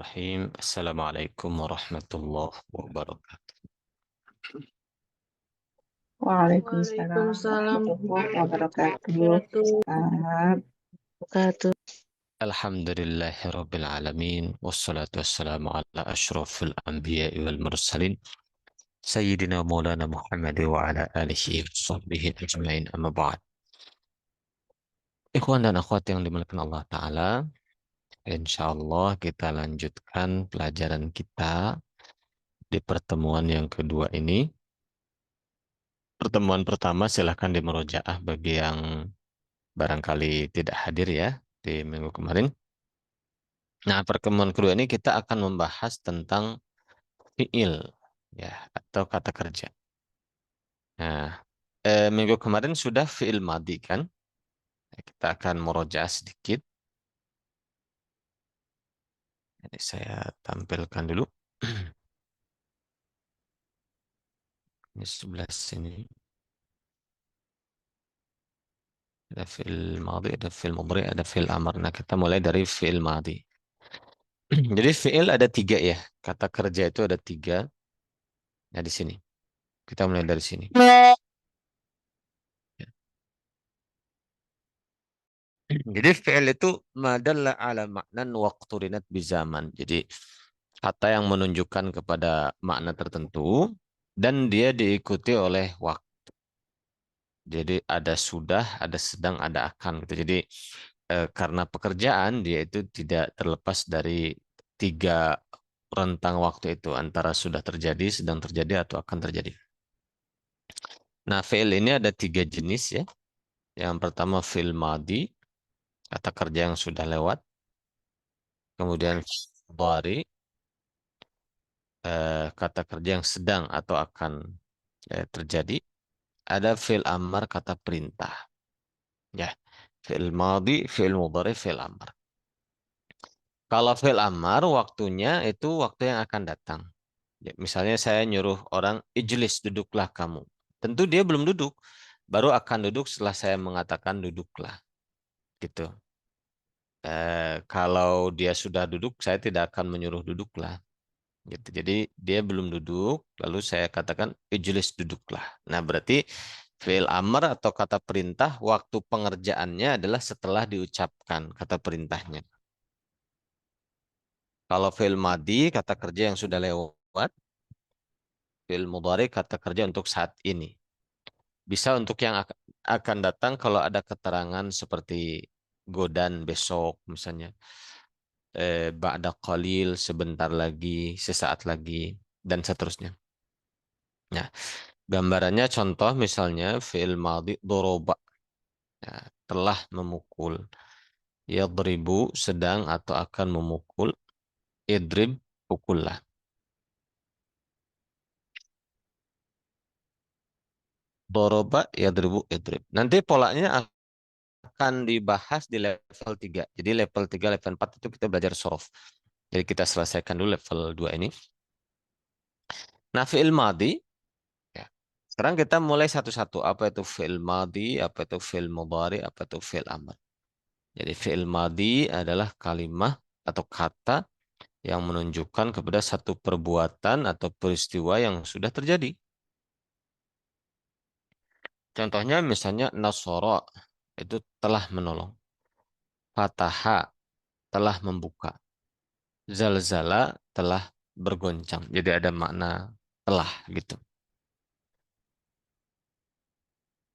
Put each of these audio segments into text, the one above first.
Bismillahirrahmanirrahim. Assalamualaikum warahmatullahi wabarakatuh. Waalaikumsalam Waalaikumsalam warahmatullahi wabarakatuh. warahmatullahi Ustaz. wabarakatuh. Alhamdulillahirabbil alamin wassalatu wassalamu ala asyrafil anbiya'i wal mursalin sayyidina Maulana Muhammad wa ala alihi wa sahbihi ajmain amma ba'd. Ikhwan dan akhwat yang dimuliakan Allah taala, insyaallah kita lanjutkan pelajaran kita di pertemuan yang kedua ini. Pertemuan pertama silahkan dimurojaah bagi yang barangkali tidak hadir ya di minggu kemarin. Nah, pertemuan kedua ini kita akan membahas tentang fiil ya atau kata kerja. Nah, minggu kemarin sudah fiil madi kan? Kita akan murojaah sedikit. Jadi saya tampilkan dulu. Ini sebelah sini. Ada fiil madi, ada fiil mudhari, ada fiil amr. Nah, kita mulai dari fiil madi. Jadi fiil ada tiga ya. Kata kerja itu ada tiga. Nah, di sini. Kita mulai dari sini. Jadi fi'il itu madalla ala maknan waqturinat bizaman. Jadi kata yang menunjukkan kepada makna tertentu dan dia diikuti oleh waktu. Jadi ada sudah, ada sedang, ada akan gitu. Jadi karena pekerjaan dia itu tidak terlepas dari tiga rentang waktu itu antara sudah terjadi, sedang terjadi atau akan terjadi. Nah, fi'il ini ada tiga jenis ya. Yang pertama fi'il madi, kata kerja yang sudah lewat. Kemudian mudhari, kata kerja yang sedang atau akan terjadi. Ada fi'il amar, kata perintah. Ya, fi'il madi, fi'il mudhari, fi'il amar. Kalau fi'il amar waktunya itu waktu yang akan datang. Ya, misalnya saya nyuruh orang ijlis, duduklah kamu. Tentu dia belum duduk, baru akan duduk setelah saya mengatakan duduklah. Gitu. Kalau dia sudah duduk, saya tidak akan menyuruh duduklah. Gitu. Jadi dia belum duduk, lalu saya katakan ijlis, duduklah. Nah, berarti fi'il amr atau kata perintah waktu pengerjaannya adalah setelah diucapkan kata perintahnya. Kalau fi'il madi kata kerja yang sudah lewat, fi'il mudhari kata kerja untuk saat ini. Bisa untuk yang akan datang kalau ada keterangan seperti godan besok misalnya. Ba'da qalil, sebentar lagi, sesaat lagi, dan seterusnya. Nah, gambarannya contoh misalnya fi'il madhi doroba, ya, telah memukul. Yadribu, sedang atau akan memukul. Idrib, pukullah. Doroba, yadribu, idrib. Nanti polanya akan dibahas di level 3. Jadi level 3, level 4 itu kita belajar sorof. Jadi kita selesaikan dulu level 2 ini. Nah, fi'il madhi, ya. Sekarang kita mulai satu-satu. Apa itu fi'il madhi, apa itu fi'il mudhari, apa itu fi'il amr. Jadi fi'il madhi adalah kalimah atau kata yang menunjukkan kepada satu perbuatan atau peristiwa yang sudah terjadi. Contohnya misalnya nasara itu telah menolong. Fataha telah membuka. Zalzala telah bergoncang. Jadi ada makna telah gitu.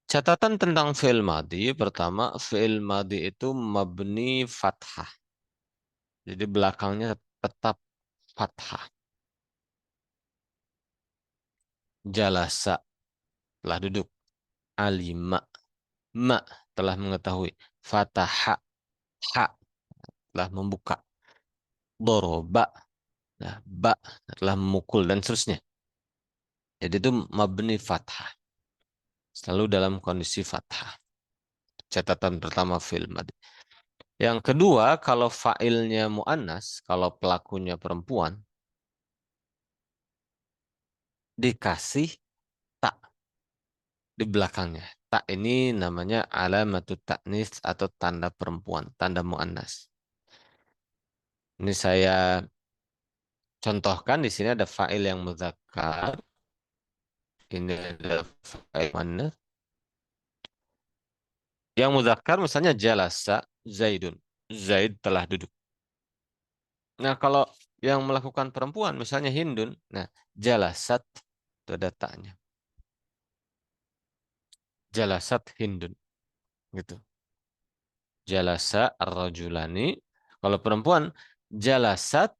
Catatan tentang fi'il madhi, pertama fi'il madhi itu mabni fathah. Jadi belakangnya tetap fathah. Jalasa telah duduk. Alima, ma telah mengetahui. Fataha, ha telah membuka. Doroba, nah, ba telah memukul dan seterusnya. Jadi itu mabni fathah. Selalu dalam kondisi fathah. Catatan pertama fi'il madhi. Yang kedua, kalau fa'ilnya mu'annas, kalau pelakunya perempuan, dikasih tak di belakangnya. Tak ini namanya alamatut ta'nis atau tanda perempuan, tanda mu'annas. Ini saya contohkan di sini ada fa'il yang mudzakkar. Ini ada fa'il muannas. Yang mudzakkar misalnya jalasa Zaidun. Zaid telah duduk. Nah, kalau yang melakukan perempuan misalnya Hindun, nah jalasat itu ada taknya. Jalasat Hindun gitu. Jalasa ar-rajulani. Kalau perempuan jalasat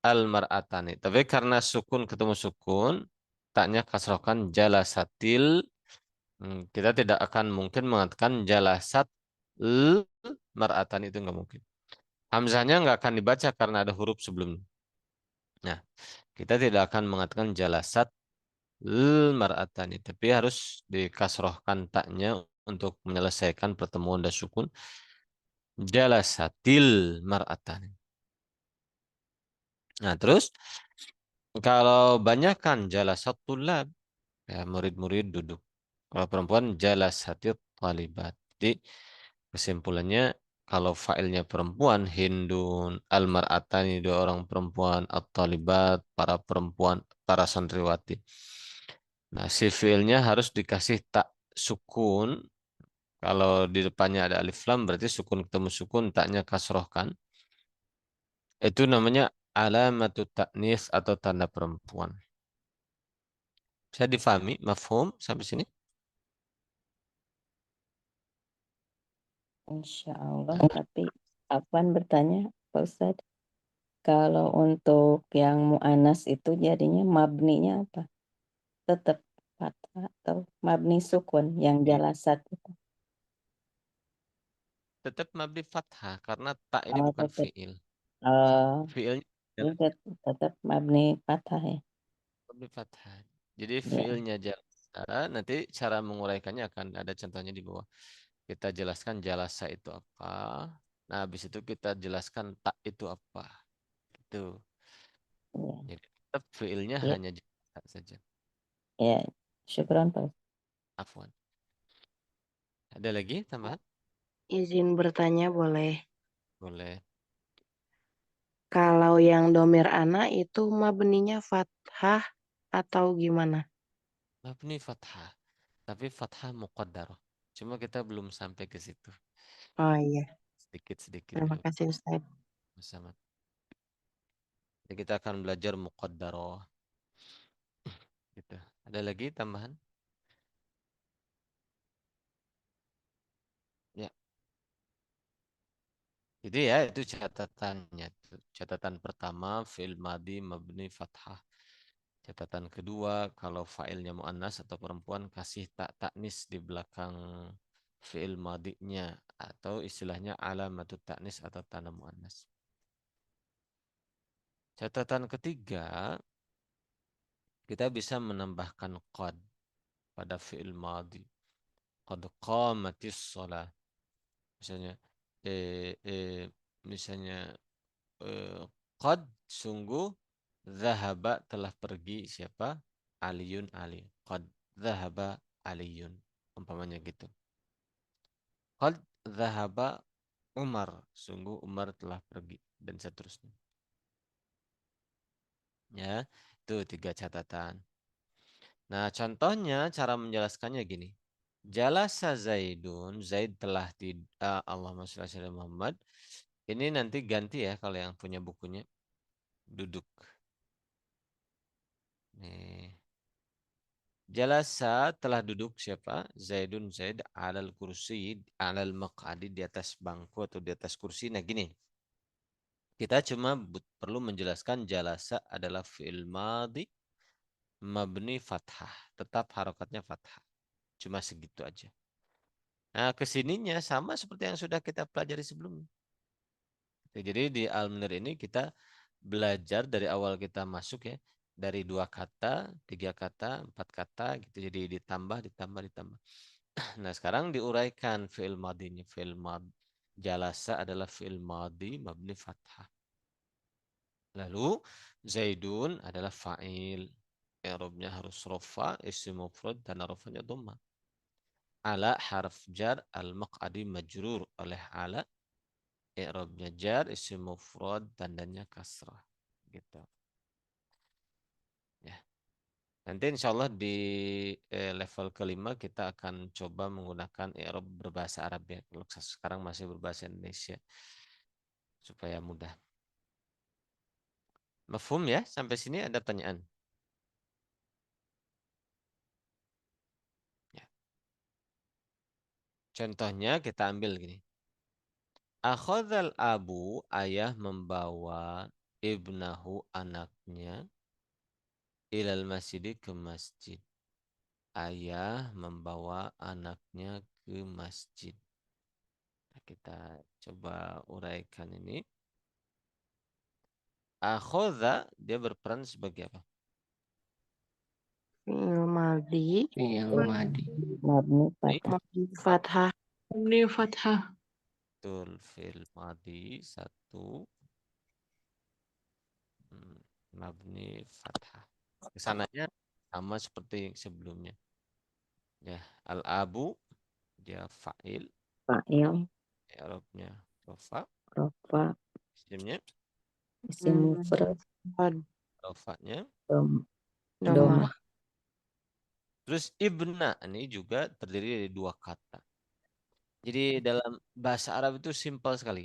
al-mar'atani. Tapi karena sukun ketemu sukun, taknya kasrohkan jalasatil. Kita tidak akan mungkin mengatakan jalasat mar'atani, itu nggak mungkin. Hamzahnya nggak akan dibaca karena ada huruf sebelumnya. Nah, kita tidak akan mengatakan jalasat mar'atani, tapi harus dikasrohkan taknya untuk menyelesaikan pertemuan dan sukun. Jalasatil mar'atani. Nah, terus kalau banyak kan jalasat tulab, ya murid-murid duduk. Kalau perempuan jalasatit talibat. Jadi kesimpulannya kalau failnya perempuan Hindun, al-mar'atani dua orang perempuan, at-talibat para perempuan, para santriwati. Nah, si fiilnya harus dikasih tak sukun. Kalau di depannya ada alif lam berarti sukun ketemu sukun, taknya kasroh kan. Itu namanya alamatut ta'nis atau tanda perempuan. Bisa difahami, mafhum sampai sini? Insya Allah, tapi Afwan bertanya, Pak Ustadz, kalau untuk yang mu'anas itu jadinya mabninya apa? Tetap fathah atau mabni sukun yang jalasat itu? Tetap mabni fathah karena tak ini Oh, bukan tetap, fiil. oh, Fiilnya ini adalah tetap mabni fathah ya? mabni fathah. Jadi Ya, fiilnya jalasa, nanti cara menguraikannya akan ada contohnya di bawah. Kita jelaskan jalasa itu apa. Nah, habis itu kita jelaskan tak itu apa. Itu. ya, Jadi tetap fiilnya ya, hanya jalasa saja. ya. Syukron, Pak. Afwan. Ada lagi tambahan? Izin bertanya boleh. Boleh. Kalau yang domir anak itu mabninya fathah atau gimana? Mabni fathah. Tapi fathah muqaddarah. Cuma kita belum sampai ke situ. Oh iya, Sedikit-sedikit terima dulu. kasih Ustaz. Bersama. Jadi kita akan belajar muqaddarah. Gitu. Ada lagi tambahan? Ya. Jadi ya itu catatannya. Catatan pertama fi'il madi mabni fathah. Catatan kedua kalau fa'ilnya muannas atau perempuan kasih tak taknis di belakang fi'il madinya atau istilahnya alamatut taknis atau tanda muannas. Catatan ketiga kita bisa menambahkan qad pada fi'il madi. Qad qamatis shalah. Misalnya misalnya qad sungguh zahaba telah pergi siapa? Aliyun Ali. Qad zahaba Aliyun. Umpamanya gitu. Qad zahaba Umar. Sungguh Umar telah pergi dan seterusnya. Ya, itu tiga catatan. Nah, contohnya cara menjelaskannya gini. Jalasa Zaidun, Zaid telah tidak, Allahumma sholli ala Muhammad. Ini nanti ganti ya kalau yang punya bukunya. Duduk. Nih. Jalasa telah duduk siapa? Zaidun Zaid alal kursi, alal maq'adi di atas bangku atau di atas kursi. Nah gini, kita cuma perlu menjelaskan jalasa adalah fi'il madhi mabni fathah. Tetap harokatnya fathah. Cuma segitu aja. Nah kesininya sama seperti yang sudah kita pelajari sebelumnya. Jadi di Al-Munir ini kita belajar dari awal kita masuk ya. Dari dua kata, tiga kata, empat kata gitu. Jadi ditambah, ditambah, ditambah. Nah, sekarang diuraikan fi'il madinya. Fi'il mad jalasa adalah fi'il madi mabni fathah. Lalu Zaidun adalah fa'il. I'rabnya harus rofa, isim mufrad dan rofanya dhamma. Ala harf jar al-maq'adi majrur oleh ala. I'rabnya jar, isim mufrad tandanya kasrah. Gitu. Nanti insya Allah di level kelima kita akan coba menggunakan i'rab berbahasa Arab ya. Kalau sekarang masih berbahasa Indonesia supaya mudah. Mafhum ya? Sampai sini ada pertanyaan? Ya. Contohnya kita ambil gini. Akhadhal abu, ayah membawa ibnahu, anaknya, ilal masjid, ke masjid. Ayah membawa anaknya ke masjid. Nah, kita coba uraikan ini. Akhadha, dia berperan sebagai apa? Fi'il madhi. Fi'il madi. Mabni Ini fathah. Mabni fathah. Mabni fathah. betul, fi'il madhi satu, mabni fathah. Kesananya sama seperti yang sebelumnya. Ya, al-abu dia fa'il, Fa'il, i'rabnya rofa, rofa, isimnya isim mufrad, rofanya. doma. Domah. Terus ibna ini juga terdiri dari dua kata. Jadi dalam bahasa Arab itu simpel sekali.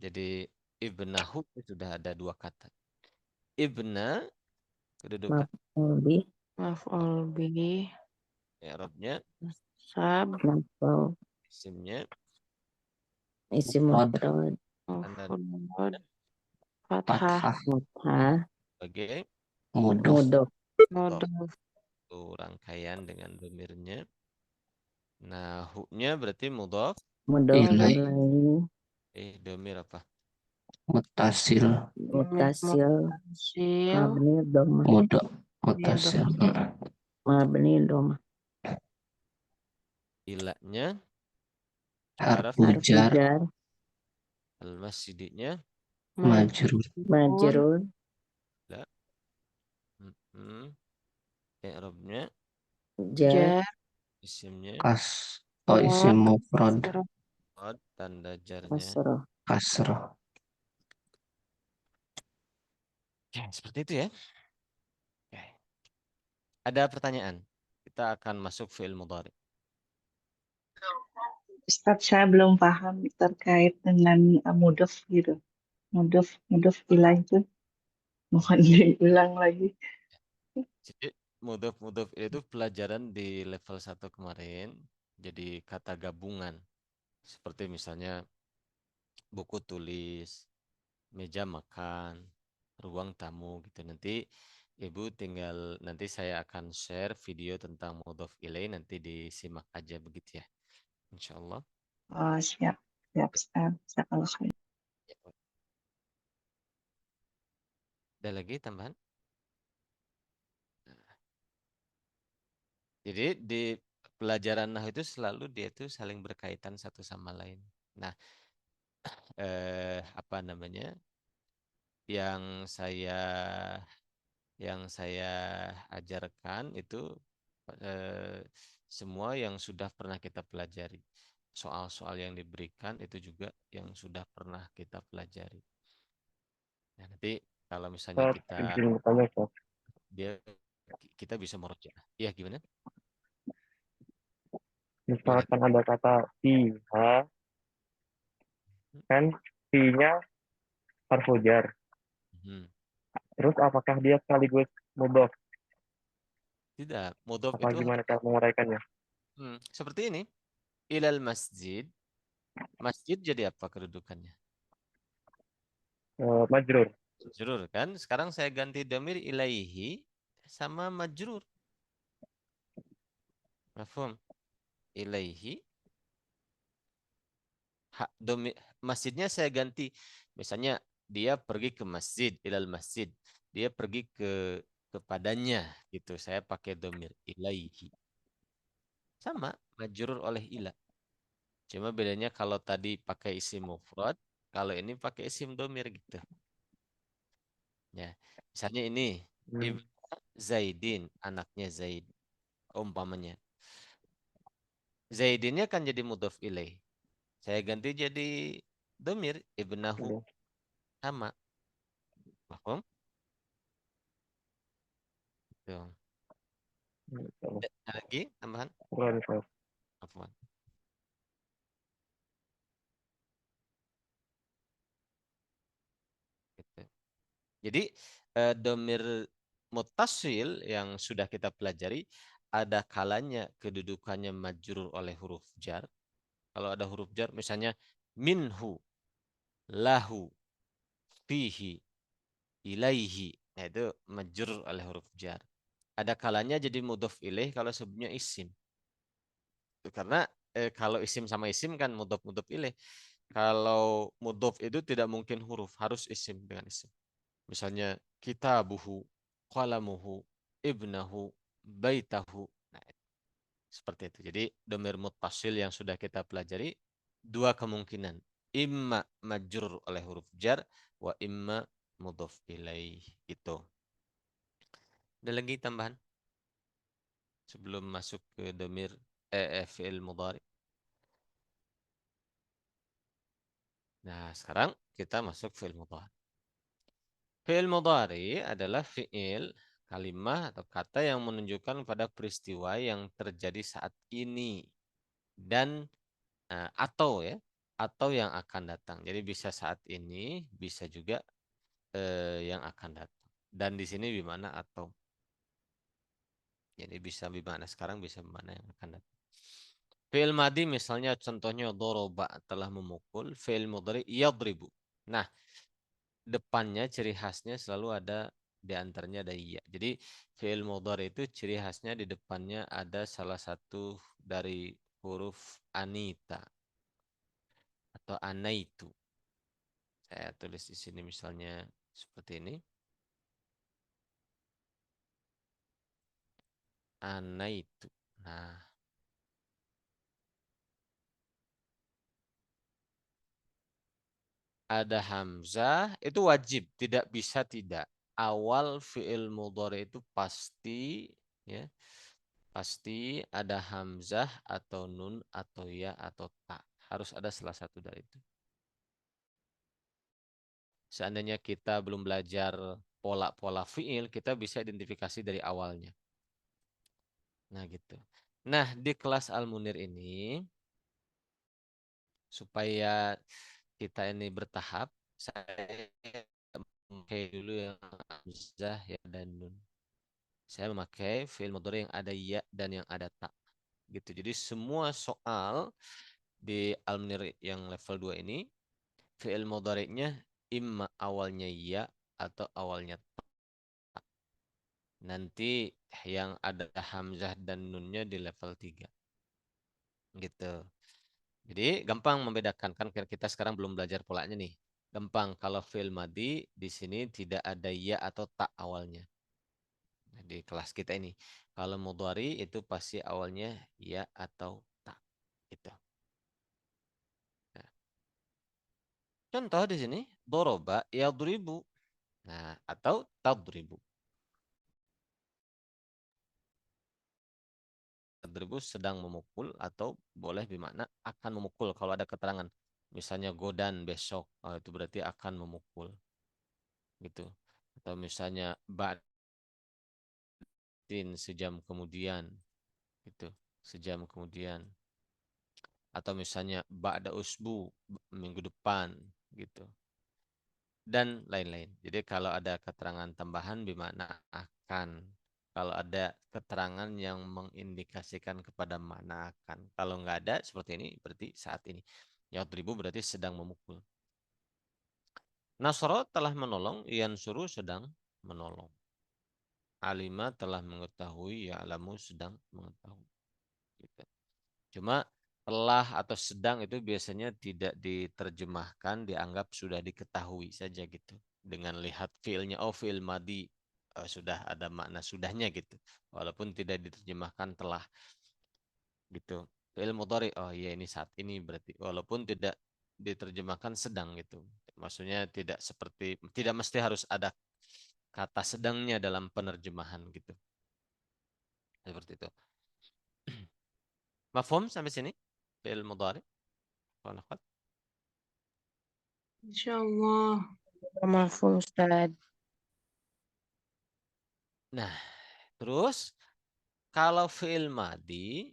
Jadi ibnahu itu sudah ada dua kata. Ibna kedudukan Maf'ul bih, Maf'ul bih. i'rabnya, Sab. maf'ul, isimnya isim Mufrad. mufrad, tanda Maf'ul fathah. Fathah. fathah, sebagai Mudhof. mudhof, Mudhof. itu rangkaian dengan domirnya. Nah, hu-nya berarti mudhaf, mudhof Ilai. ilaihi, domir apa? Mutasil. mutasil, Sil. mabni doma, Mudhof. Mutasil. mabni doma, Ilanya haraf Harfu harfu jar. jar, al-masjidnya Majrur. majrur, la. I'rabnya jar, Jar. isimnya Kas. Oh, isim mufrad. qad, tanda jarnya. kasroh. Kasrah. Ya, seperti itu ya. Oke. Ada pertanyaan? Kita akan masuk fi'il mudhari. Ustaz, saya belum paham terkait dengan mudhof gitu. Mudhof ilah itu. Mohon diulang lagi. Jadi mudhaf itu pelajaran di level 1 kemarin. Jadi kata gabungan. Seperti misalnya buku tulis, meja makan, ruang tamu gitu. Nanti Ibu tinggal, nanti saya akan share video tentang mudhaf ilaih, nanti disimak aja begitu ya. Insya Allah. Oh, siap. Siap, Ustaz. Jazakallah khair. Ada lagi tambahan? Jadi di pelajaran nahwu itu selalu dia itu saling berkaitan satu sama lain. Nah, apa namanya? Yang saya yang saya ajarkan itu eh, semua yang sudah pernah kita pelajari. Soal-soal yang diberikan itu juga yang sudah pernah kita pelajari. Nah, nanti kalau misalnya kita izin bertanya, Ustaz. dia kita bisa merujuk. Iya, gimana? Gimana? Misalkan ada kata fiha, kan fi-nya harfu jar. Hmm. Terus apakah dia sekaligus mudhof? Tidak, mudhof Apa itu gimana cara menguraikannya? seperti ini. Ilal masjid. Masjid jadi apa kedudukannya? Majrur. Majrur kan? Sekarang saya ganti damir ilaihi sama majrur. Mafhum? Ilaihi. Masjidnya saya ganti. Misalnya dia pergi ke masjid, ilal masjid. Dia pergi kepadanya gitu. Saya pakai domir ilaihi. Sama, majrur oleh ila. Cuma bedanya kalau tadi pakai isim mufrad, kalau ini pakai isim domir gitu. Ya, misalnya ini Ibnu Zaidin, anaknya Zaid, umpamanya. Zaidinnya kan jadi mudhof ilaih. Saya ganti jadi domir ibnahu, sama. Paham? Tuh. Insyaallah. Ada lagi tambahan? Bukan, Ustaz. Afwan. Gitu. Jadi domir mutasil yang sudah kita pelajari ada kalanya kedudukannya majrur oleh huruf jar. Kalau ada huruf jar misalnya minhu, lahu, fihi, ilaihi. Nah, itu majrur oleh huruf jar. Ada kalanya jadi mudhof ilaih kalau sebelumnya isim. Karena kalau isim sama isim kan mudhof ilaih. Kalau mudhof itu tidak mungkin huruf, harus isim dengan isim. Misalnya kitabuhu, qalamuhu, ibnahu, baitahu. Nah, seperti itu. Jadi domir muttasil yang sudah kita pelajari dua kemungkinan. Imma majrur oleh huruf jar wa imma mudhof ilaih. Itu. Ada lagi tambahan sebelum masuk ke domir fi'il mudhari. Nah, sekarang kita masuk fi'il mudhari. Fi'il mudhari adalah fi'il kalimat atau kata yang menunjukkan pada peristiwa yang terjadi saat ini dan atau ya atau yang akan datang. Jadi bisa saat ini, bisa juga yang akan datang. Dan di sini bimana atau. Jadi bisa bimana sekarang, bisa bimana yang akan datang. Fi'il madi misalnya contohnya doroba telah memukul, fi'il mudhari yadribu. Nah, depannya ciri khasnya selalu ada di antaranya ada iya. Jadi fi'il mudhari itu ciri khasnya di depannya ada salah satu dari huruf anita atau anaitu. Saya tulis di sini misalnya seperti ini. Anaitu. Nah, ada hamzah itu wajib, tidak bisa tidak. Awal fi'il mudhari itu pasti ya, pasti ada hamzah atau nun atau ya atau ta. Harus ada salah satu dari itu. Seandainya kita belum belajar pola-pola fi'il, kita bisa identifikasi dari awalnya. Nah, gitu. Nah, di kelas Al-Munir ini supaya kita ini bertahap, saya memakai dulu yang hamzah ya dan nun. Saya memakai fi'il mudhari yang ada ya dan yang ada ta. Gitu. Jadi semua soal di Al-Munir yang level 2 ini fi'il mudhari'nya imma awalnya ya atau awalnya ta. Nanti yang ada hamzah dan nunnya di level 3. Gitu. Jadi gampang membedakan, kan kita sekarang belum belajar polanya nih. Gampang kalau fi'il madi di sini tidak ada ya atau ta awalnya. Nah, di kelas kita ini. Kalau mudhari itu pasti awalnya ya atau ta. Gitu. Nah, contoh di sini doroba yadribu. Nah, atau tadribu. Tadribu sedang memukul atau boleh bermakna akan memukul kalau ada keterangan. Misalnya godan besok, itu berarti akan memukul. Gitu. Atau misalnya ba'din sejam kemudian. Gitu. Sejam kemudian. Atau misalnya ba'da usbu minggu depan gitu. Dan lain-lain. Jadi kalau ada keterangan tambahan bermakna akan. Kalau ada keterangan yang mengindikasikan kepada makna akan. Kalau nggak ada seperti ini berarti saat ini. Yadribu berarti sedang memukul. Nasro telah menolong, Yansuru sedang menolong. Alima telah mengetahui, Ya'lamu sedang mengetahui. Gitu. Cuma telah atau sedang itu biasanya tidak diterjemahkan, dianggap sudah diketahui saja gitu. Dengan lihat fiilnya, oh fiil madi sudah ada makna sudahnya gitu. Walaupun tidak diterjemahkan telah gitu. Fiil mudhari, oh iya ini saat ini berarti. Walaupun tidak diterjemahkan sedang gitu. Maksudnya tidak seperti, tidak mesti harus ada kata sedangnya dalam penerjemahan gitu. Seperti itu. Mafhum sampai sini? Fiil mudhari. Insyaallah. Mafhum Ustaz. Nah, terus Kalau fi'il madi,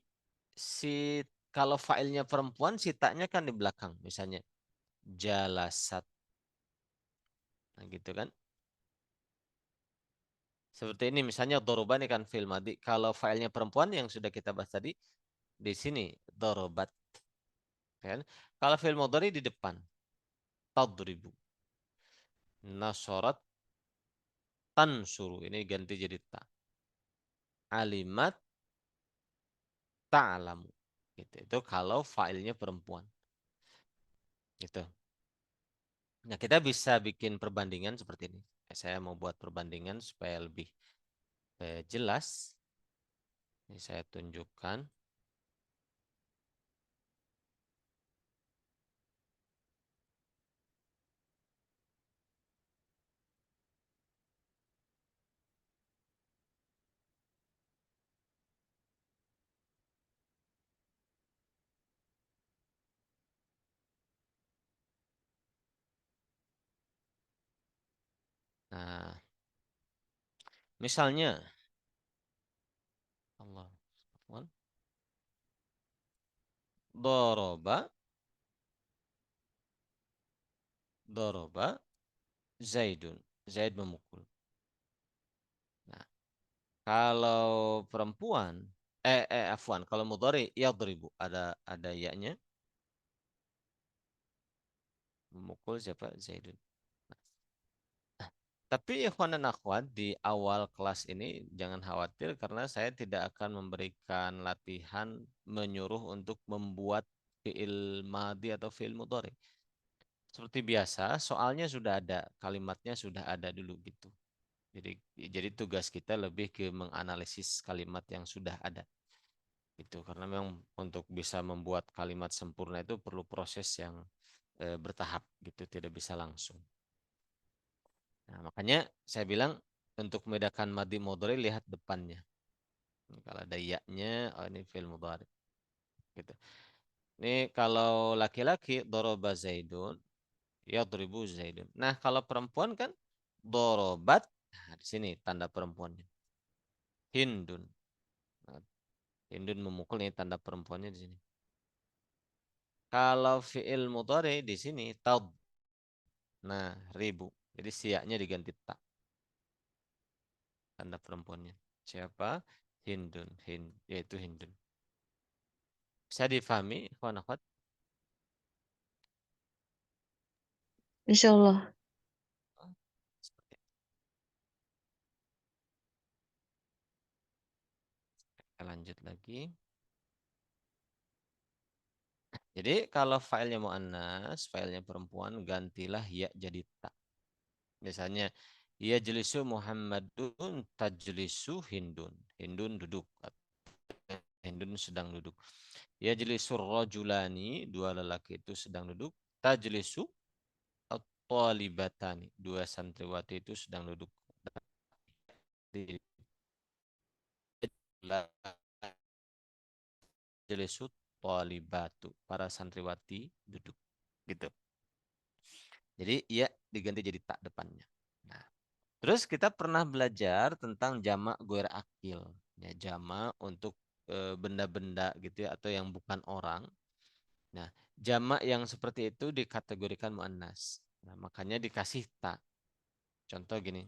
kalau fa'ilnya perempuan, si taknya kan di belakang. Misalnya, jalasat. Nah, gitu kan. Seperti ini misalnya doroba ini kan fi'il madi. Kalau fa'ilnya perempuan yang sudah kita bahas tadi, di sini dorobat. Kan? Kalau fi'il mudhari di depan, tadribu. Nasorat tansuru. Ini ganti jadi ta. Alimat ta'lamu. Gitu. Itu kalau fa'ilnya perempuan. Gitu. Nah, kita bisa bikin perbandingan seperti ini. Saya mau buat perbandingan supaya lebih jelas. Ini saya tunjukkan. Nah, misalnya Allah doroba doroba Zaidun. Zaid memukul. Nah, kalau perempuan afwan, kalau mudhari yadribu ada ya-nya. Memukul siapa? Zaidun. Tapi ikhwan dan akhwat di awal kelas ini jangan khawatir karena saya tidak akan memberikan latihan menyuruh untuk membuat fi'il madi atau fi'il mudhari. Seperti biasa, soalnya sudah ada, kalimatnya sudah ada dulu gitu. Jadi tugas kita lebih ke menganalisis kalimat yang sudah ada. Itu karena memang untuk bisa membuat kalimat sempurna itu perlu proses yang bertahap gitu, tidak bisa langsung. Nah, makanya saya bilang untuk membedakan madi mudhari lihat depannya. Kalau ada ya-nya, oh ini fi'il mudhari. Gitu. Ini kalau laki-laki doroba Zaidun, yadribu Zaidun. Nah, kalau perempuan kan dorobat. Nah, di sini tanda perempuannya. Hindun. Nah, Hindun memukul ini tanda perempuannya di sini. Kalau fi'il mudhari di sini taud. Nah, ribu. Jadi siaknya diganti tak. Tanda perempuannya. Siapa? Hindun. Yaitu Hindun. Bisa difahami, ikhwan akhwat? Insya Allah. Kita lanjut lagi. Jadi kalau filenya mu'annas, filenya perempuan, gantilah ya jadi ta. Misalnya, ya jelisu Muhammadun tajlisu Hindun. Hindun duduk. Hindun sedang duduk. Ya jelisu rajulani, dua lelaki itu sedang duduk. Tajlisu at-talibatani, dua santriwati itu sedang duduk. Jelisu talibatu, para santriwati duduk. Gitu. Jadi ya diganti jadi tak depannya. Nah, terus kita pernah belajar tentang jamak goer akil. Ya, jamak untuk benda-benda gitu ya atau yang bukan orang. Nah, jamak yang seperti itu dikategorikan muannas. Nah, makanya dikasih tak. Contoh gini.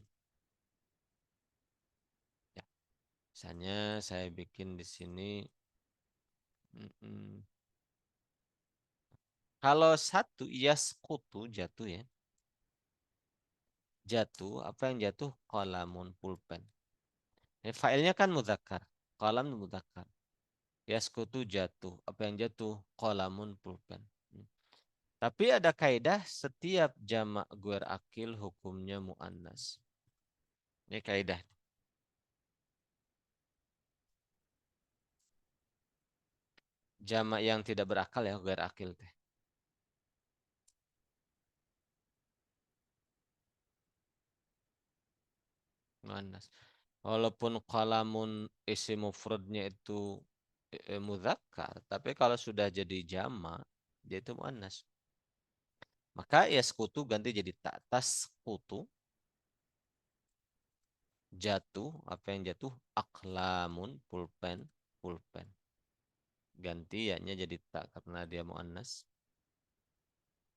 Ya, misalnya saya bikin di sini. Kalau satu yaskutu jatuh ya. Jatuh, apa yang jatuh? Qalamun pulpen. Failnya kan mudzakkar. Qalam mudzakkar. Yaskutu jatuh. Apa yang jatuh? Qalamun pulpen. Tapi ada kaidah setiap jamak guer akil hukumnya muannas. Ini kaidah. Jamak yang tidak berakal ya guer akil teh. Muannas. Walaupun qalamun isim mufradnya itu mudzakkar, tapi kalau sudah jadi jamak dia itu muannas. Maka ya sekutu ganti jadi tak tas kutu jatuh, apa yang jatuh? Aklamun, pulpen, pulpen. Ganti ya-nya jadi tak karena dia muannas.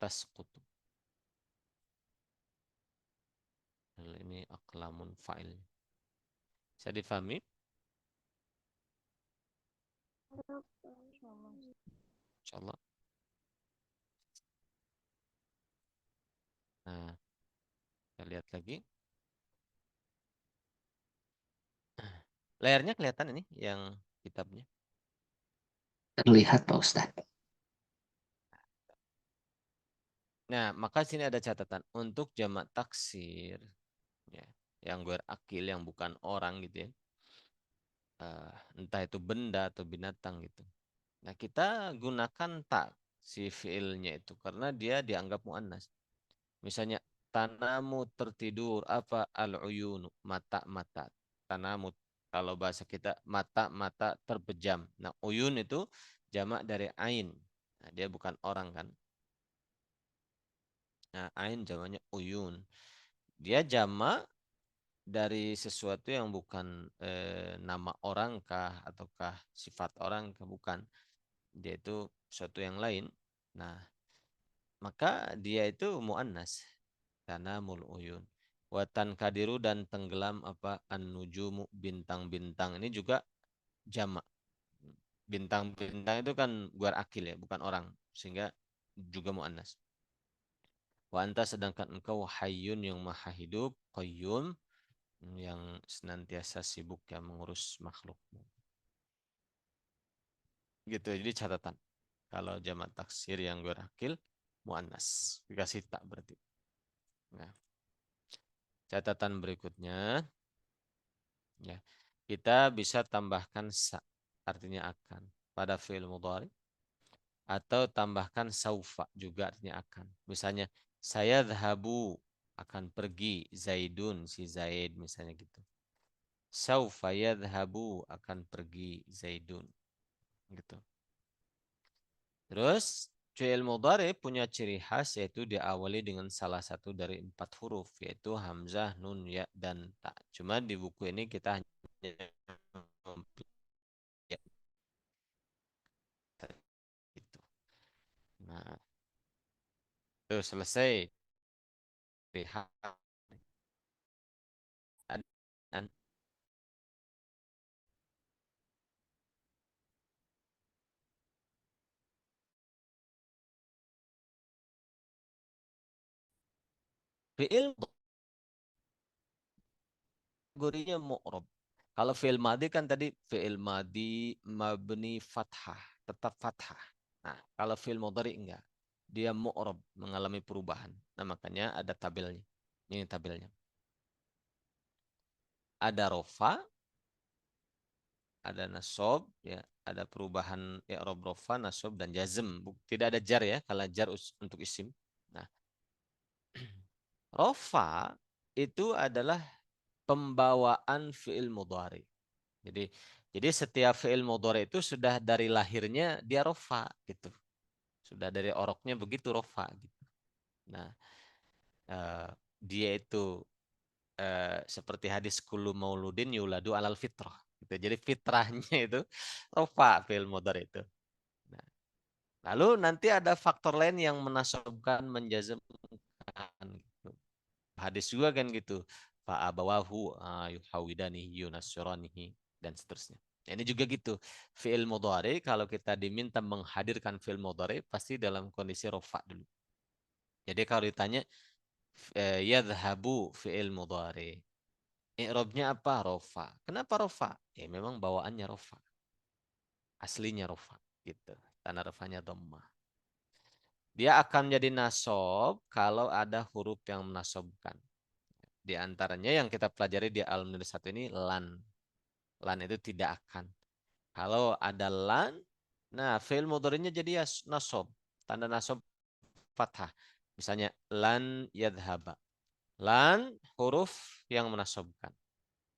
Tasqutu. Ini aklamun fa'il. Bisa difahami? Insyaallah. Nah, kita lihat lagi. Layarnya kelihatan ini yang kitabnya. Terlihat Pak Ustadz. Nah, maka sini ada catatan untuk jamak taksir ya, yang akil yang bukan orang gitu ya. Entah itu benda atau binatang gitu. Nah, kita gunakan tak si fiilnya itu karena dia dianggap muannas. Misalnya tanamu tertidur apa al-uyunu mata-mata. Tanamu kalau bahasa kita mata-mata terpejam. Nah, uyun itu jamak dari ain. Nah, dia bukan orang kan. Nah, ain jamaknya uyun. Dia jamak dari sesuatu yang bukan nama orang kah ataukah sifat orang kah bukan. Dia itu sesuatu yang lain. Nah, maka dia itu muannas. Tanamul uyun. Watan kadiru dan tenggelam apa an-nujumu bintang-bintang ini juga jamak. Bintang-bintang itu kan guar akil ya, bukan orang, sehingga juga muannas. Wa anta sedangkan engkau hayyun yang maha hidup, qayyum yang senantiasa sibuk ya mengurus makhlukmu. Gitu. Jadi catatan. Kalau jamak taksir yang guar akil muannas. Dikasih tak berarti. Nah, catatan berikutnya ya. Kita bisa tambahkan sa, artinya akan pada fi'il mudhari atau tambahkan saufa juga artinya akan. Misalnya saya dhahabu akan pergi Zaidun si Zaid misalnya gitu. Saufa yadhhabu akan pergi Zaidun gitu. Terus fi'il mudhari punya ciri khas yaitu diawali dengan salah satu dari 4 huruf yaitu hamzah, nun, ya dan ta. Cuma di buku ini kita hanya itu. Nah, itu selesai. Lihat. Dan fi'il kategorinya mu'rab. Kalau fi'il madi kan tadi fi'il madi mabni fathah, tetap fathah. Nah, kalau fi'il mudhari enggak. Dia mu'rab, mengalami perubahan. Nah, makanya ada tabelnya. Ini tabelnya. Ada rofa, ada nasob, ya, ada perubahan i'rab rofa, nasob dan jazm. Tidak ada jar ya, kalau jar untuk isim. Nah, rofa itu adalah pembawaan fi'il mudhari. Jadi setiap fi'il mudhari itu sudah dari lahirnya dia rofa gitu. Sudah dari oroknya begitu rofa gitu. Nah, dia itu seperti hadis kullu mauludin yuladu alal fitrah gitu. Jadi fitrahnya itu rofa fi'il mudhari itu. Nah, lalu nanti ada faktor lain yang menasabkan menjazmkan gitu. Hadis juga kan gitu. Fa'abawahu yuhawidanihi yunasiranihi dan seterusnya. Nah, ini juga gitu. Fi'il mudhari kalau kita diminta menghadirkan fi'il mudhari pasti dalam kondisi rofa dulu. Jadi kalau ditanya yadhabu fi'il mudhari. I'rabnya apa? Rofa. Kenapa rofa? Ya memang bawaannya rofa. Aslinya rofa gitu. Tanda rofanya dhammah. Dia akan menjadi nasob kalau ada huruf yang menasobkan. Di antaranya yang kita pelajari di Al-Nulis 1 ini lan. Lan itu tidak akan. Kalau ada lan, nah fi'il mudhari'nya jadi ya nasob. Tanda nasob fathah. Misalnya lan yadhaba. Lan huruf yang menasobkan.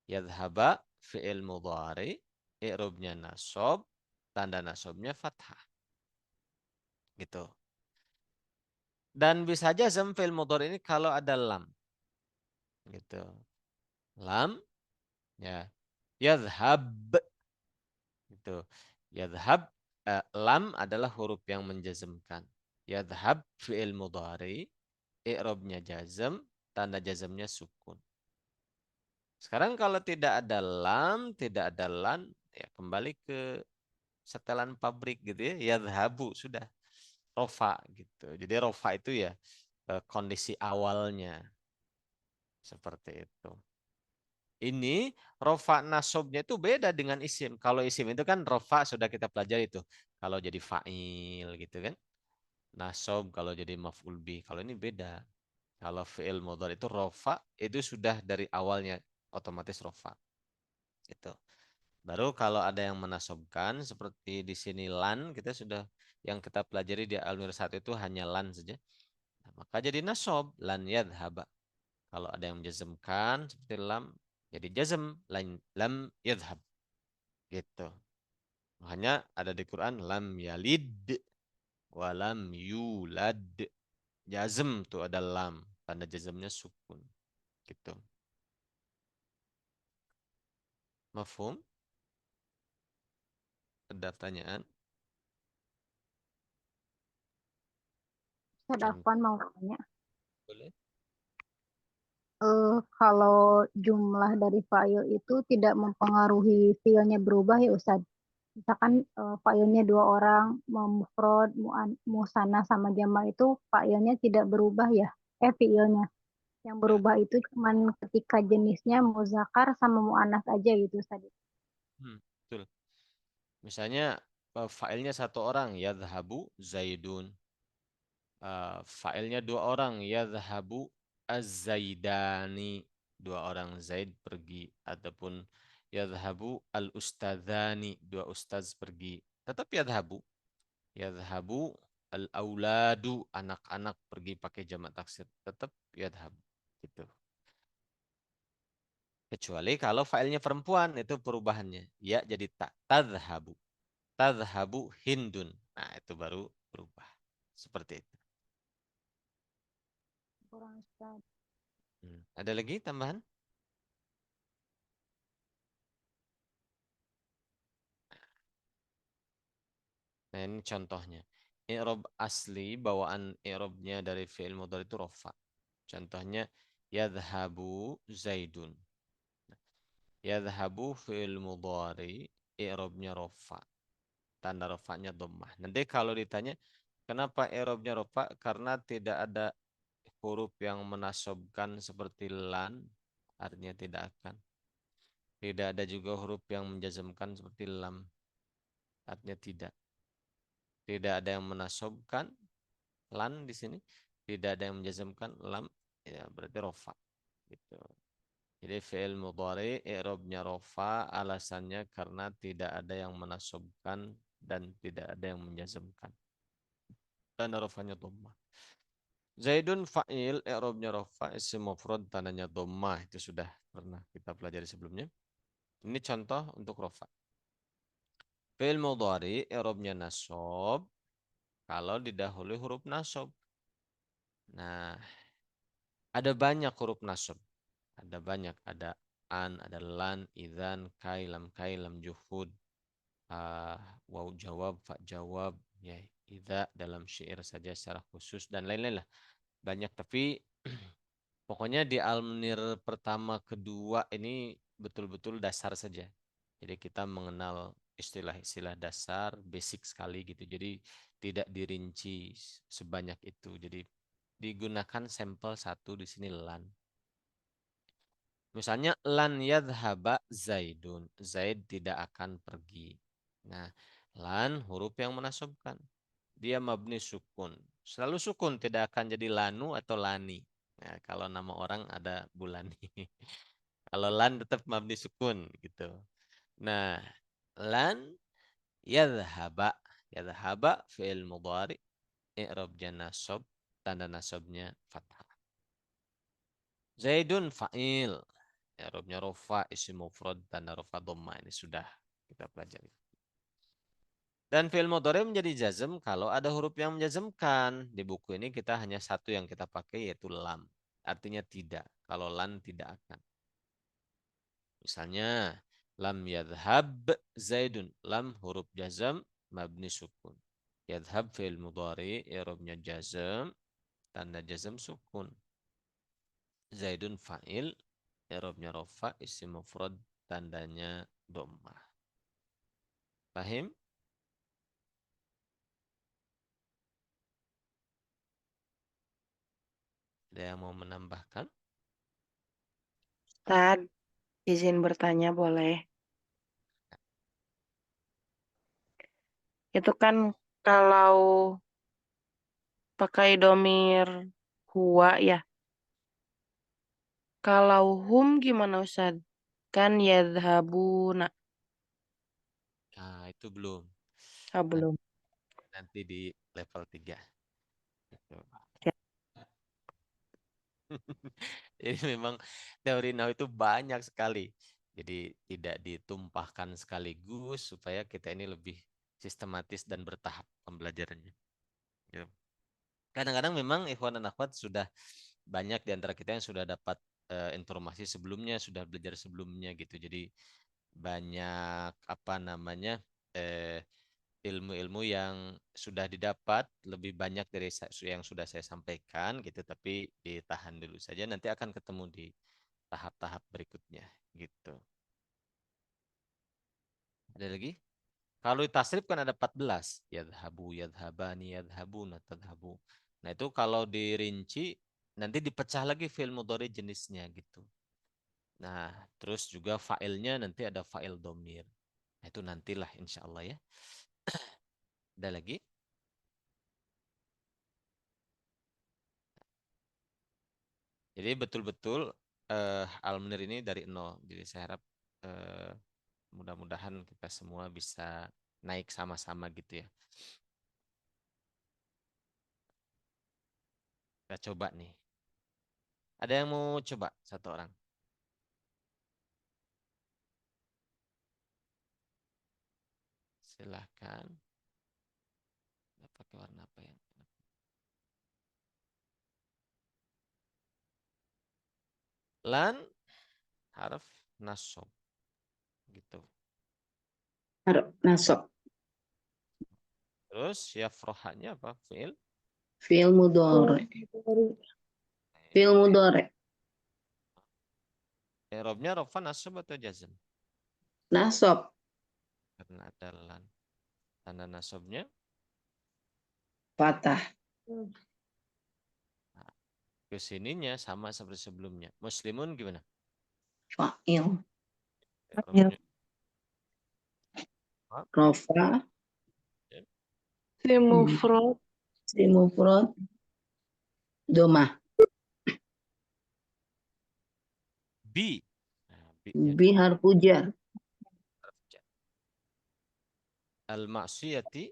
Yadhaba fi'il mudhari, i'rabnya nasob, tanda nasobnya fathah. Gitu. Dan bisa jazm fi'il mudhari ini kalau ada lam. Gitu. Lam Ya. Yadhhab itu. Yadhhab lam adalah huruf yang menjazmkan. Yadhhab fi'il mudhari, i'rabnya jazm, tanda jazmnya sukun. Sekarang kalau tidak ada lam, tidak ada lan, ya kembali ke setelan pabrik gitu ya. Yadhhabu sudah rofa gitu. Jadi rofa itu ya kondisi awalnya seperti itu. Ini rofa nasobnya itu beda dengan isim. Kalau isim itu kan rofa sudah kita pelajari itu. Kalau jadi fa'il gitu kan. Nasob kalau jadi maf'ul bih. Kalau ini beda. Kalau fi'il mudhari itu rofa itu sudah dari awalnya otomatis rofa. Itu. Baru kalau ada yang menasobkan seperti di sini lan kita sudah yang kita pelajari di Al-Mir 1 itu hanya lan saja. Nah, maka jadi nasob lan yadhhaba. Kalau ada yang menjazmkan seperti lam jadi jazm lam yadhhab gitu. Makanya ada di Quran lam yalid wa lam yulad. Jazm tuh ada lam, tanda jazmnya sukun gitu. Mafhum? Ada pertanyaan? Ustaz Contoh Afwan mau tanya, boleh? kalau jumlah dari file itu tidak mempengaruhi filenya berubah ya Ustaz. Misalkan filenya dua orang, mau mufrad, musanna sama jama itu filenya tidak berubah ya. Filenya. Yang Ya. berubah itu cuman ketika jenisnya muzakkar sama muannas aja gitu Ustaz. Betul. Misalnya failnya satu orang yadhabu zaidun. Failnya dua orang yadhabu az-zaidani. Dua orang Zaid pergi ataupun yadhabu al-ustadzani. Dua ustaz pergi. Tetap yadhabu. Yadhabu al-auladu. Anak-anak pergi pakai jamak taksir. Tetap yadhabu. Gitu. Kecuali kalau failnya perempuan itu perubahannya. Ya jadi tak. Tadhabu. Tadhabu hindun. Nah itu baru berubah. Seperti itu. Kurang Ustaz. Ada lagi tambahan? Nah ini contohnya. I'rab asli bawaan i'rabnya dari fi'il mudhari itu rofa. Contohnya yadhabu zaidun. Yadhabu fi'il mudhari i'rabnya rofa. Tanda rofanya dhammah. Nanti kalau ditanya kenapa i'rabnya rofa? Karena tidak ada huruf yang menasobkan seperti lan. Artinya tidak akan. Tidak ada juga huruf yang menjazmkan seperti lam. Artinya tidak. Tidak ada yang menasobkan lan di sini. Tidak ada yang menjazmkan lam. Ya berarti rofa. Gitu. Jadi fi'il mudhari i'rabnya rofa alasannya karena tidak ada yang menasobkan dan tidak ada yang menjazmkan. Dan rofanya dhammah. Zaidun fa'il i'rabnya rofa isim mufrad tandanya dhammah itu sudah pernah kita pelajari sebelumnya. Ini contoh untuk rofa. Fi'il mudhari i'rabnya nasab kalau didahului huruf nasab. Nah, ada banyak huruf nasab. Ada banyak, ada an, ada lan, idzan, kai, lam juhud, waw jawab, fa jawab, ya, idza dalam syair saja secara khusus dan lain-lain lah. Banyak tapi pokoknya di Al-Munir pertama kedua ini betul-betul dasar saja. Jadi kita mengenal istilah-istilah dasar, basic sekali gitu. Jadi tidak dirinci sebanyak itu. Jadi digunakan sampel satu di sini lan. Misalnya lan yadhhaba zaidun. Zaid tidak akan pergi. Nah, lan huruf yang menasabkan. Dia mabni sukun. Selalu sukun, tidak akan jadi lanu atau lani. Nah, kalau nama orang ada bulani. Kalau lan tetap mabni sukun gitu. Nah, lan yadhhaba. Yadhhaba fi'il mudhari. I'rabnya nasab. Tanda nasabnya fathah. Zaidun fa'il. I'rabnya rofa isim mufrad tanda rofa dhamma. Ini sudah kita pelajari. Dan fi'il mudhari menjadi jazm kalau ada huruf yang menjazmkan. Di buku ini kita hanya satu yang kita pakai yaitu lam. Artinya tidak. Kalau lan tidak akan. Misalnya lam yadhhab Zaidun, lam huruf jazam mabni sukun. Yadhhab fi'il mudhari i'rabnya jazam, tanda jazam sukun. Zaidun fa'il i'rabnya rafa, isim mufrad, tandanya dhammah. Paham? Ada yang mau menambahkan? Ustad, izin bertanya boleh? Itu kan kalau pakai domir huwa ya. Kalau hum gimana Ustad? Kan yadhabuna. Nah, itu belum. Ah, belum. Nanti di level 3. Gitu. Ya. Jadi memang teori nahwu itu banyak sekali. Jadi tidak ditumpahkan sekaligus supaya kita ini lebih sistematis dan bertahap pembelajarannya. Gitu. Kadang-kadang memang ikhwan dan akhwat sudah banyak di antara kita yang sudah dapat informasi sebelumnya, sudah belajar sebelumnya gitu. Jadi banyak apa namanya eh, ilmu-ilmu yang sudah didapat lebih banyak dari yang sudah saya sampaikan gitu, tapi ditahan dulu saja, nanti akan ketemu di tahap-tahap berikutnya gitu. Ada lagi? Kalau di tasrif kan ada 14, yadhabu, yadhabani, yadhabuna, tadhabu. Nah, itu kalau dirinci nanti dipecah lagi fi'il mudhari jenisnya gitu. Nah, terus juga fa'ilnya nanti ada fa'il domir. Nah, itu nantilah insya Allah ya. Ada lagi? Jadi betul-betul Al-Munir ini dari nol. Jadi saya harap eh, mudah-mudahan kita semua bisa naik sama-sama gitu ya. Kita coba nih. Ada yang mau coba satu orang? Silahkan. Pakai warna apa ya? Lan harf nasab gitu. Harap nasab. Terus yafrohanya apa? Fi'il. Fi'il mudhari. Fi'il mudhari. I'rabnya rafa nasab atau jazm? Nasab. Karena ada lan. Tanda nasabnya Fatah. nah, kesininya sama seperti sebelumnya. Muslimun gimana? Fa'il. I'rabnya apa? Rafa. Si mufrad. Si mufrad. Domah. Bi. Nah, bi-nya Bi harfu jar. harf jar. Al-ma'siyati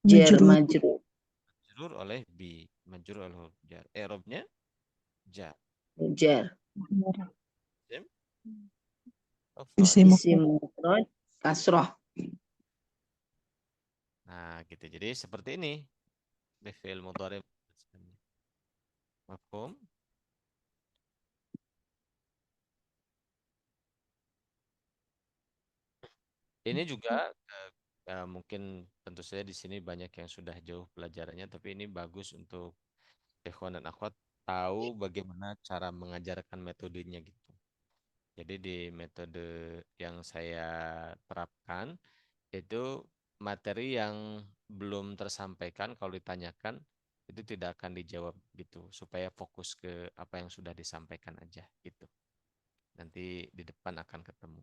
Jar majrur. majrur oleh bi, majrur oleh huruf jar. I'rabnya jar. Jar. Isim Isim mufrad kasrah. Nah, gitu. Jadi seperti ini. Fi'il mudhari. Mafhum? Ini juga mungkin tentu saja di sini banyak yang sudah jauh pelajarannya, tapi ini bagus untuk ikhwan dan akhwat tahu bagaimana cara mengajarkan metodenya gitu. Jadi di metode yang saya terapkan itu materi yang belum tersampaikan kalau ditanyakan itu tidak akan dijawab gitu supaya fokus ke apa yang sudah disampaikan aja gitu. Nanti di depan akan ketemu.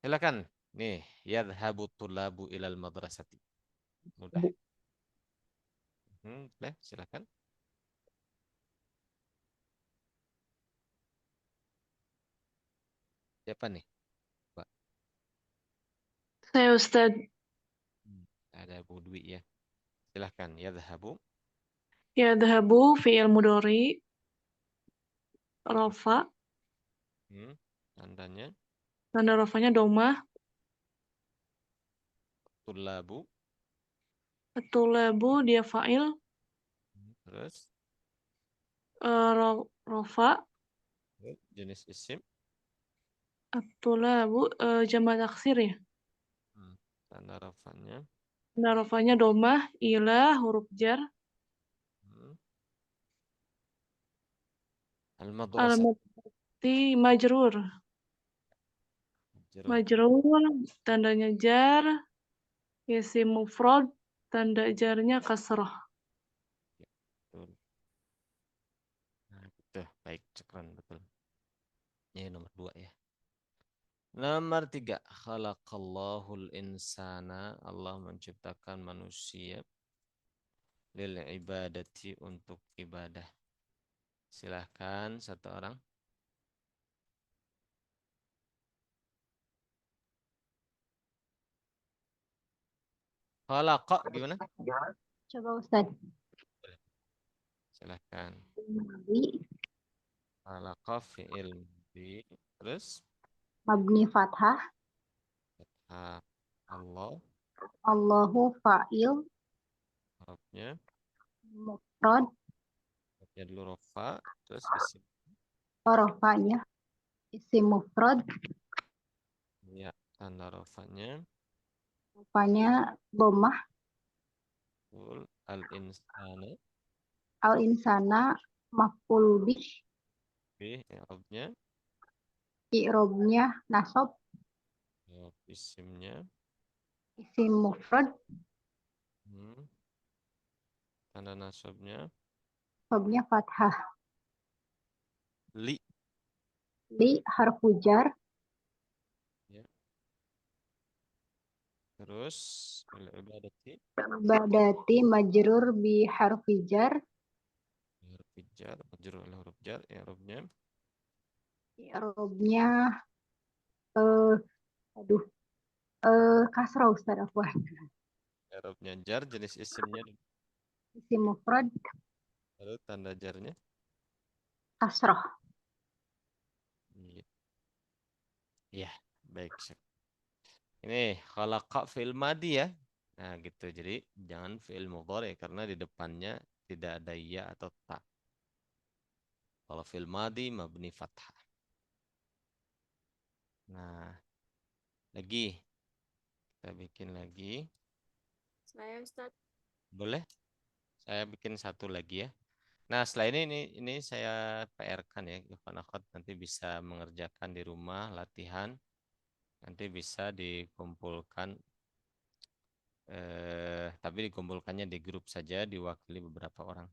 Silakan. Nih, yadhhabu tullabu ilal madrasati. Mudah. Silakan. Siapa nih? Pak. Saya Ustadz. Ada Bu Dwi ya. Silakan. Yadhhabu. Yadhabu fi'il mudhari rafa. Tandanya Tanda rafanya domah. tullabu. Tulabu dia fa'il. Terus Rafa. jenis isim. At-tulabu jamak taksir ya. Tanda rafanya. Tanda rafanya domah, ila, huruf jar. Al-madrasah. Al-madrasati majrur. Majrur, tandanya jar. Isim mufrad, tanda jarnya kasrah. Betul. Nah, betul. Baik, cekran betul. Ini nomor 2 ya. Nomor 3, khalaqallahul insana. Allah menciptakan manusia lil ibadati, untuk ibadah. Silahkan satu orang. Khalaqa gimana? Coba Ustaz. Silahkan. Madi, Khalaqa fi'il mudhi. Terus mabni fathah, Allah Allahu fa'il, harapnya mufrad, dulu rofa, terus isim rofanya, isim mufrad, ya, tanda rofanya rofanya dhammah, al-insana al-insana, maf'ul bih, i'rabnya i'robnya nasab, isimnya isim mufrad, tanda nasabnya sabnya fathah, li li harfu jar, ya. Terus ibadati badati majrur bi harfi jar, huruf jar, majrur oleh huruf jar, i'rabnya i'robnya aduh kasrah Ustaz afwan. i'rabnya jar, jenis isimnya Isim mufrad lalu tanda jarnya kasrah. ya, baik. Ini khalaqa fi'il madi ya. Nah, gitu. Jadi jangan fi'il mudhari karena di depannya tidak ada ya atau ta. Kalau fi'il madi mabni fathah. Nah, lagi kita bikin lagi. Saya Ustaz. Boleh? Saya bikin satu lagi ya. Nah, setelah ini saya PR-kan ya, Ikhwan Akhwat, nanti bisa mengerjakan di rumah latihan. Nanti bisa dikumpulkan tapi dikumpulkannya di grup saja, diwakili beberapa orang.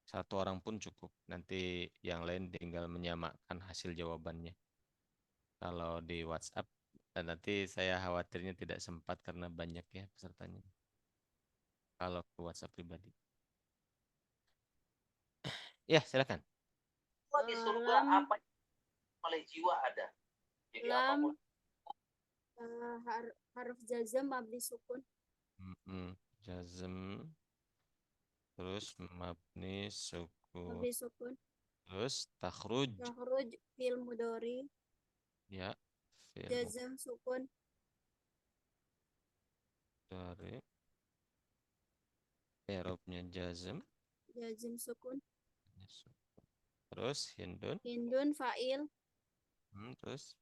Satu orang pun cukup. Nanti yang lain tinggal menyamakan hasil jawabannya. Kalau di WhatsApp, dan nanti saya khawatirnya tidak sempat karena banyak ya pesertanya. Kalau ke WhatsApp pribadi. Ya, silakan. Di surga apa oleh jiwa ada. Jadi lam haruf jazm mabni sukun. Jazm, terus mabni sukun. Mabni sukun. Terus takhruj. Takhruj fil mudhari. Ya, fil jazm sukun. Dari i'rabnya jazm. Jazm sukun. Terus hindun. Hindun fa'il. Terus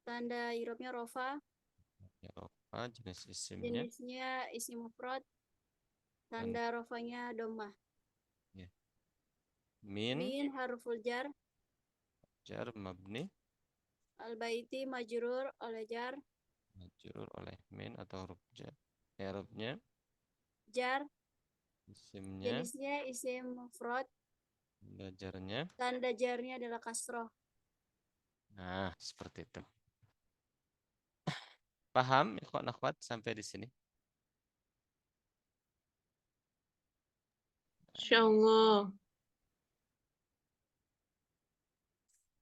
tanda i'rabnya rofa. ya, rofa, jenis isimnya. Jenisnya isim mufrad. Tanda rofanya dhammah. Ya. Min harful jar. Jar mabni. Al-baiti majrur oleh jar. Majrur oleh min atau huruf jar. I'rabnya Jar. isimnya. Jenisnya isim mufrad. Tanda jarnya. Tanda jarnya adalah kasroh. Nah, seperti itu. Paham, ikhwan akhwat sampai di sini? Insyaallah.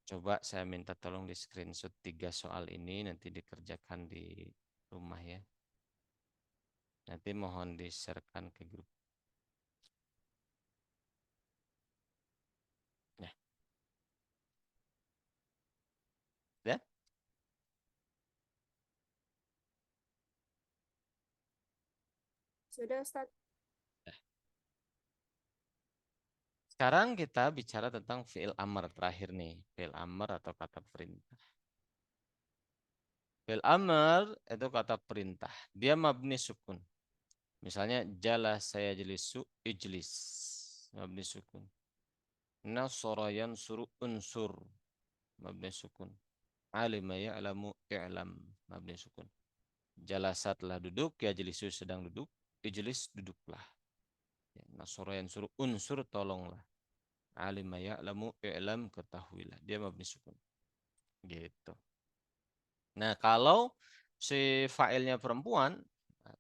Coba saya minta tolong di screenshot 3 soal ini, nanti dikerjakan di rumah ya. Nanti mohon di-share-kan ke grup. Ya. Ya? Sudah Ustaz. Sekarang kita bicara tentang fi'il amr terakhir nih. Fi'il amr atau kata perintah. Fi'il amr itu kata perintah. Dia mabni sukun. Misalnya jalasa yajlisu ijlis. Mabni sukun. Nasara yansuru unsur. Mabni sukun. Alima ya'lamu i'lam. Mabni sukun. Jalasa telah duduk, yajlisu sedang duduk, ijlis duduklah. Nasara yansuru unsur tolonglah. Alima ya'lamu i'lam ketahuilah. Dia mabni sukun. Gitu. Nah, kalau si fa'ilnya perempuan,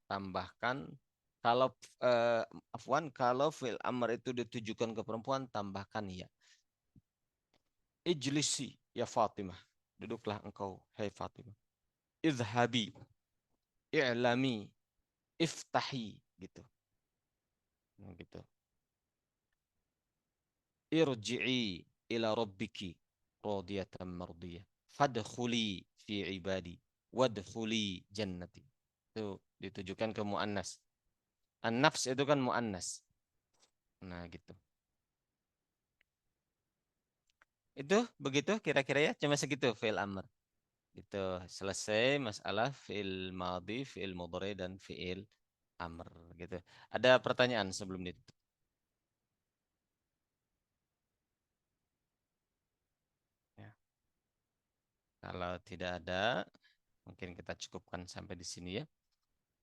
tambahkan kalau kalau fi'il amr itu ditujukan ke perempuan, tambahkan ya. Ijlisi ya Fatimah. Duduklah engkau, hai Fatimah. Idhabi, i'lami, iftahi gitu. Nah, gitu. Irji'i ila rabbiki radiyatan mardiyah. Fadkhuli fi ibadi wadkhuli jannati. Itu ditujukan ke muannas. An-nafs itu kan muannas. Nah, gitu. Itu begitu kira-kira ya, cuma segitu fi'il amr. Itu selesai masalah fi'il madhi, fi'il mudhari dan fi'il amr gitu. Ada pertanyaan sebelum itu? Ya. Kalau tidak ada, mungkin kita cukupkan sampai di sini ya.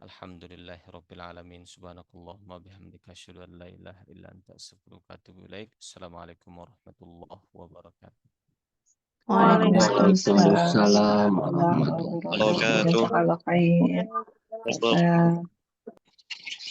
Alhamdulillahirabbil alamin. Subhanakallahumma bihamdika asyhadu an la ilaha illa anta astaghfiruka wa atubu ilaik. Assalamualaikum warahmatullahi wabarakatuh. Waalaikumsalam Waalaikumsalam warahmatullahi warahmatullahi wabarakatuh. wabarakatuh. Jazakallah khair.